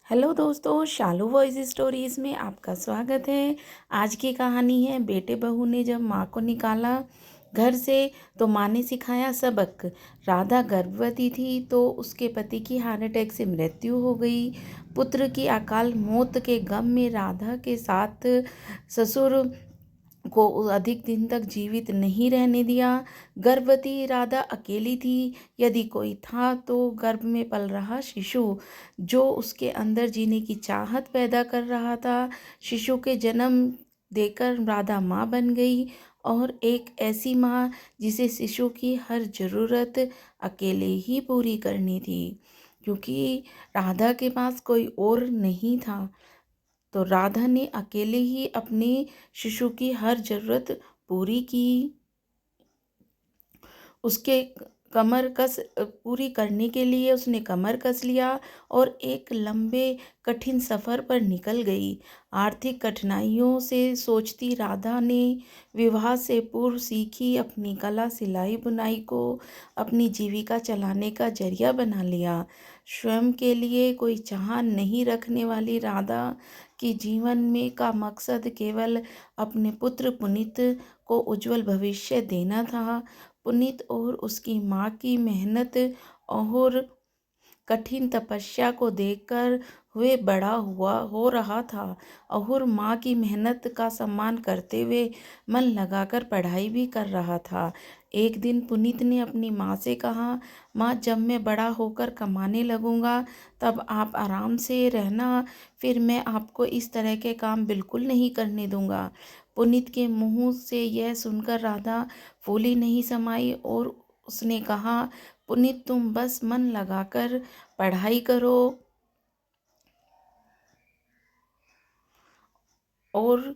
Hello दोस्तों, शालू voice stories में आपका स्वागत है। आज की कहानी है बेटे बहू ने जब माँ को निकाला घर से तो माँ ने सिखाया सबक। राधा गर्भवती थी तो उसके पति की हार्ट अटैक से मृत्यु हो गई। पुत्र की अकाल मौत के गम में राधा के साथ ससुर को अधिक दिन तक जीवित नहीं रहने दिया। गर्भवती राधा अकेली थी। यदि कोई था तो गर्भ में पल रहा शिशु, जो उसके अंदर जीने की चाहत पैदा कर रहा था। शिशु के जन्म देकर राधा माँ बन गई, और एक ऐसी माँ जिसे शिशु की हर ज़रूरत अकेले ही पूरी करनी थी, क्योंकि राधा के पास कोई और नहीं था। तो राधा ने अकेले ही अपने शिशु की हर ज़रूरत पूरी की। उसके कमर कस पूरी करने के लिए उसने कमर कस लिया और एक लंबे कठिन सफ़र पर निकल गई। आर्थिक कठिनाइयों से सोचती राधा ने विवाह से पूर्व सीखी अपनी कला सिलाई बुनाई को अपनी जीविका चलाने का जरिया बना लिया। स्वयं के लिए कोई चाह नहीं रखने वाली राधा की जीवन में का मकसद केवल अपने पुत्र पुनीत को उज्जवल भविष्य देना था। पुनीत और उसकी माँ की मेहनत और कठिन तपस्या को देखकर हुए बड़ा हुआ हो रहा था, और माँ की मेहनत का सम्मान करते हुए मन लगाकर पढ़ाई भी कर रहा था। एक दिन पुनीत ने अपनी माँ से कहा, माँ, जब मैं बड़ा होकर कमाने लगूंगा तब आप आराम से रहना, फिर मैं आपको इस तरह के काम बिल्कुल नहीं करने दूंगा। पुनीत के मुंह से यह सुनकर राधा फूली नहीं समाई, और उसने कहा, पुनीत, तुम बस मन लगाकर पढ़ाई करो और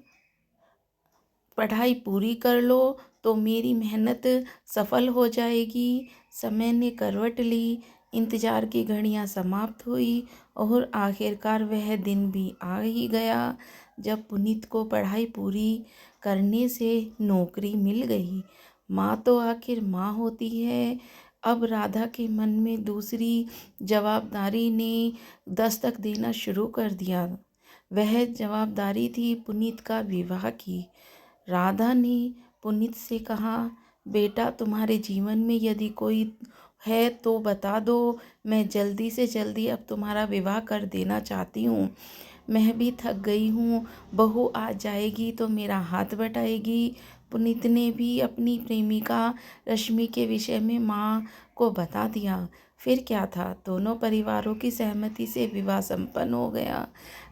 पढ़ाई पूरी कर लो तो मेरी मेहनत सफल हो जाएगी। समय ने करवट ली, इंतजार की घड़ियां समाप्त हुई, और आखिरकार वह दिन भी आ ही गया जब पुनीत को पढ़ाई पूरी करने से नौकरी मिल गई। माँ तो आखिर माँ होती है। अब राधा के मन में दूसरी जवाबदारी ने दस्तक देना शुरू कर दिया। वह जवाबदारी थी पुनीत का विवाह की। राधा ने पुनीत से कहा, बेटा, तुम्हारे जीवन में यदि कोई है तो बता दो, मैं जल्दी से जल्दी अब तुम्हारा विवाह कर देना चाहती हूँ। मैं भी थक गई हूँ। बहू आ जाएगी तो मेरा हाथ बटाएगी। पुनीत ने भी अपनी प्रेमिका रश्मि के विषय में माँ को बता दिया। फिर क्या था, दोनों परिवारों की सहमति से विवाह संपन्न हो गया।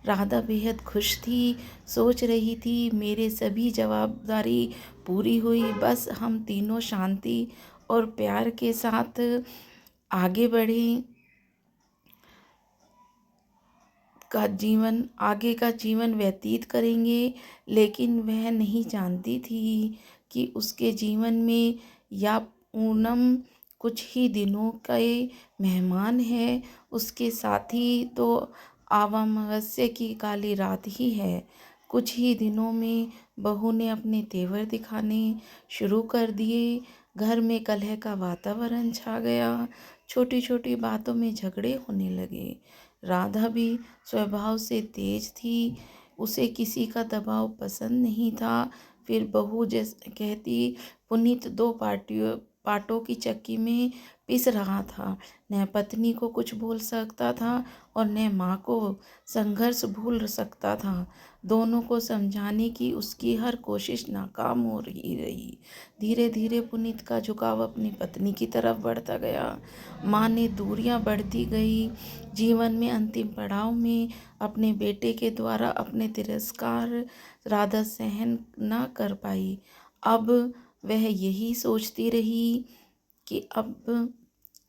राधा बेहद खुश थी, सोच रही थी, मेरे सभी जवाबदारी पूरी हुई, बस हम तीनों शांति और प्यार के साथ आगे बढ़ें। आगे का जीवन व्यतीत करेंगे। लेकिन वह नहीं जानती थी कि उसके जीवन में या पूनम कुछ ही दिनों के मेहमान है। उसके साथी तो अमावस्या की काली रात ही है। कुछ ही दिनों में बहू ने अपने तेवर दिखाने शुरू कर दिए। घर में कलह का वातावरण छा गया। छोटी छोटी बातों में झगड़े होने लगे। राधा भी स्वभाव से तेज थी। उसे किसी का दबाव पसंद नहीं था। फिर बहू जैसे कहती, पुनीत दो पाटों की चक्की में पिस रहा था। न पत्नी को कुछ बोल सकता था और न माँ को संघर्ष भूल सकता था। दोनों को समझाने की उसकी हर कोशिश नाकाम हो रही रही। धीरे धीरे पुनीत का झुकाव अपनी पत्नी की तरफ बढ़ता गया। माँ ने दूरियां बढ़ती गई। जीवन में अंतिम पड़ाव में अपने बेटे के द्वारा अपने तिरस्कार राधा सहन न कर पाई। अब वह यही सोचती रही कि अब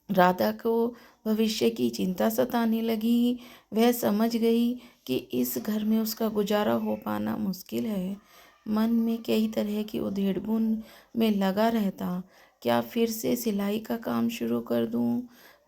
राधा को भविष्य की चिंता सताने लगी। वह समझ गई कि इस घर में उसका गुजारा हो पाना मुश्किल है। मन में कई तरह की उधेड़-बुन में लगा रहता। क्या फिर से सिलाई का काम शुरू कर दूं?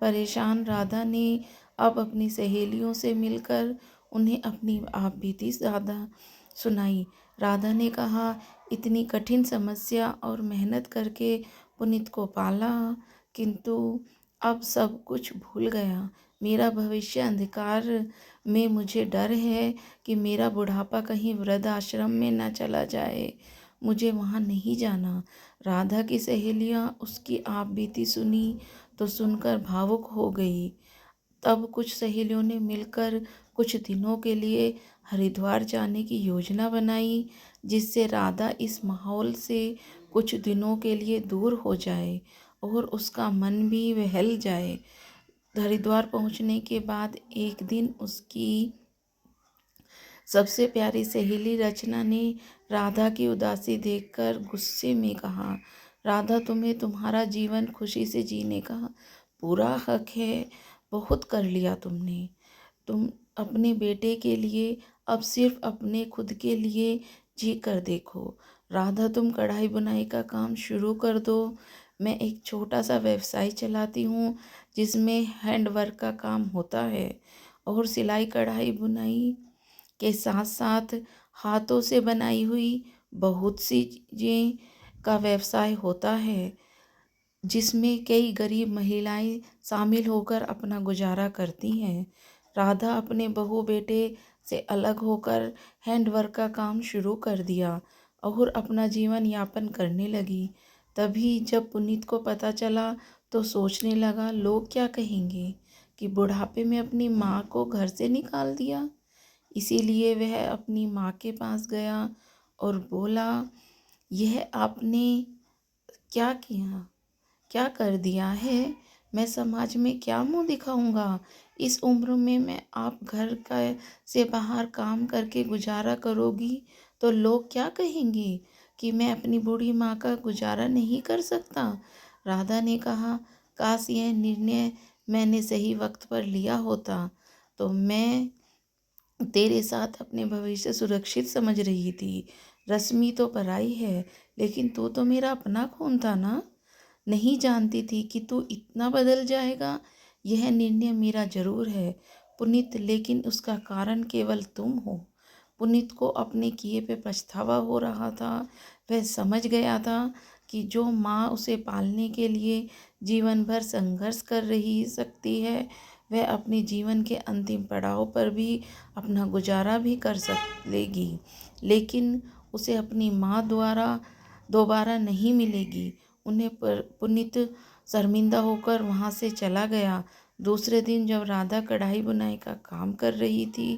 परेशान राधा ने अब अपनी सहेलियों से मिलकर उन्हें अपनी आप बीती राधा सुनाई। राधा ने कहा, इतनी कठिन समस्या और मेहनत करके पुनीत को पाला, किंतु अब सब कुछ भूल गया। मेरा भविष्य अंधकार में मुझे डर है कि मेरा बुढ़ापा कहीं वृद्ध आश्रम में न चला जाए। मुझे वहाँ नहीं जाना। राधा की सहेलियाँ उसकी आप बीती सुनी तो सुनकर भावुक हो गई। तब कुछ सहेलियों ने मिलकर कुछ दिनों के लिए हरिद्वार जाने की योजना बनाई, जिससे राधा इस माहौल से कुछ दिनों के लिए दूर हो जाए और उसका मन भी बहल जाए। हरिद्वार पहुंचने के बाद एक दिन उसकी सबसे प्यारी सहेली रचना ने राधा की उदासी देखकर गुस्से में कहा, राधा, तुम्हें तुम्हारा जीवन खुशी से जीने का पूरा हक है। बहुत कर लिया तुमने। तुम अपने बेटे के लिए अब सिर्फ अपने खुद के लिए जी कर देखो। राधा, तुम कढ़ाई बुनाई का काम शुरू कर दो। मैं एक छोटा सा व्यवसाय चलाती हूँ जिसमें हैंड वर्क का काम होता है और सिलाई कढ़ाई बुनाई के साथ साथ हाथों से बनाई हुई बहुत सी चीज़ें का व्यवसाय होता है, जिसमें कई गरीब महिलाएं शामिल होकर अपना गुजारा करती हैं। राधा अपने बहू बेटे से अलग होकर हैंडवर्क का काम शुरू कर दिया और अपना जीवन यापन करने लगी। तभी जब पुनीत को पता चला तो सोचने लगा, लोग क्या कहेंगे कि बुढ़ापे में अपनी माँ को घर से निकाल दिया। इसीलिए वह अपनी माँ के पास गया और बोला, यह आपने क्या किया, क्या कर दिया है? मैं समाज में क्या मुंह दिखाऊंगा? इस उम्र में मैं आप घर का से बाहर काम करके गुजारा करोगी तो लोग क्या कहेंगे कि मैं अपनी बूढ़ी माँ का गुजारा नहीं कर सकता। राधा ने कहा, काश यह निर्णय मैंने सही वक्त पर लिया होता तो मैं तेरे साथ अपने भविष्य सुरक्षित समझ रही थी। रश्मि तो पराई है, लेकिन तू तो मेरा अपना खून था ना। नहीं जानती थी कि तू इतना बदल जाएगा। यह निर्णय मेरा जरूर है पुनीत, लेकिन उसका कारण केवल तुम हो। पुनीत को अपने किए पे पछतावा हो रहा था। वह समझ गया था कि जो माँ उसे पालने के लिए जीवन भर संघर्ष कर रही सकती है, वह अपने जीवन के अंतिम पड़ाव पर भी अपना गुजारा भी कर लेगी, लेकिन उसे अपनी माँ द्वारा दोबारा नहीं मिलेगी। उन्हें पुनीत शर्मिंदा होकर वहाँ से चला गया। दूसरे दिन जब राधा कढ़ाई बुनाई का काम कर रही थी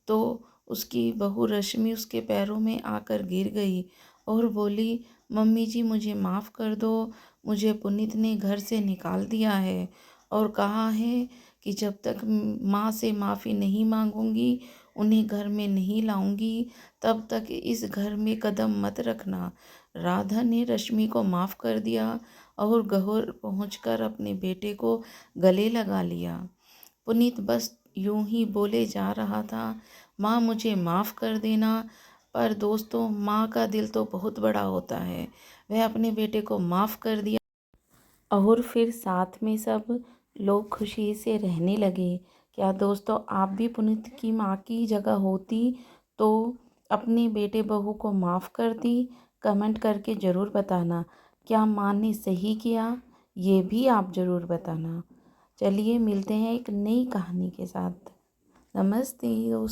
तो उसकी बहू रश्मि उसके पैरों में आकर गिर गई और बोली, मम्मी जी, मुझे माफ़ कर दो। मुझे पुनीत ने घर से निकाल दिया है और कहा है कि जब तक माँ से माफ़ी नहीं मांगूंगी, उन्हें घर में नहीं लाऊंगी, तब तक इस घर में कदम मत रखना। राधा ने रश्मि को माफ़ कर दिया और घर पहुंचकर अपने बेटे को गले लगा लिया। पुनीत बस यूं ही बोले जा रहा था, माँ मुझे माफ़ कर देना। पर दोस्तों, माँ का दिल तो बहुत बड़ा होता है। वह अपने बेटे को माफ़ कर दिया और फिर साथ में सब लोग खुशी से रहने लगे। क्या दोस्तों, आप भी पुनीत की माँ की जगह होती तो अपने बेटे बहू को माफ़ करती? कमेंट करके ज़रूर बताना। क्या माँ ने सही किया, ये भी आप ज़रूर बताना। चलिए मिलते हैं एक नई कहानी के साथ। नमस्ते दोस्तों।